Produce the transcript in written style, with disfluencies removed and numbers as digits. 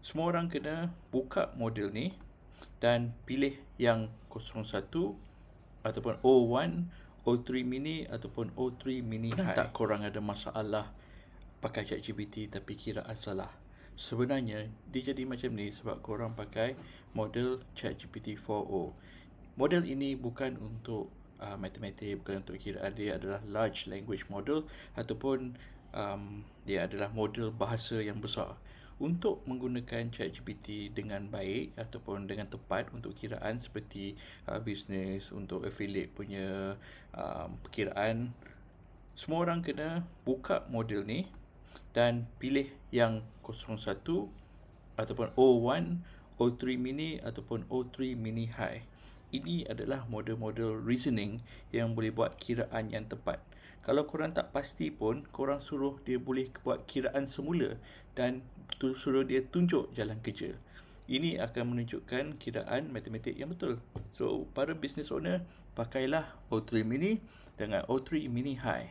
Semua orang kena buka model ni dan pilih yang 01 ataupun O1, O3 mini ataupun O3 mini high. Tak korang ada masalah pakai ChatGPT tapi kiraan salah. Sebenarnya dia jadi macam ni sebab korang pakai model ChatGPT 4o. Model ini bukan untuk matematik, bukan untuk kiraan. Dia adalah large language model ataupun dia adalah model bahasa yang besar. Untuk menggunakan ChatGPT dengan baik ataupun dengan tepat untuk kiraan seperti bisnes, untuk affiliate punya perkiraan, semua orang kena buka model ni dan pilih yang 01 ataupun O1, O3 mini ataupun O3 mini high. Ini adalah model-model reasoning yang boleh buat kiraan yang tepat. Kalau korang tak pasti pun, korang suruh dia boleh buat kiraan semula dan suruh dia tunjuk jalan kerja. Ini akan menunjukkan kiraan matematik yang betul. So, para business owner, pakailah O3 mini dengan O3 mini high.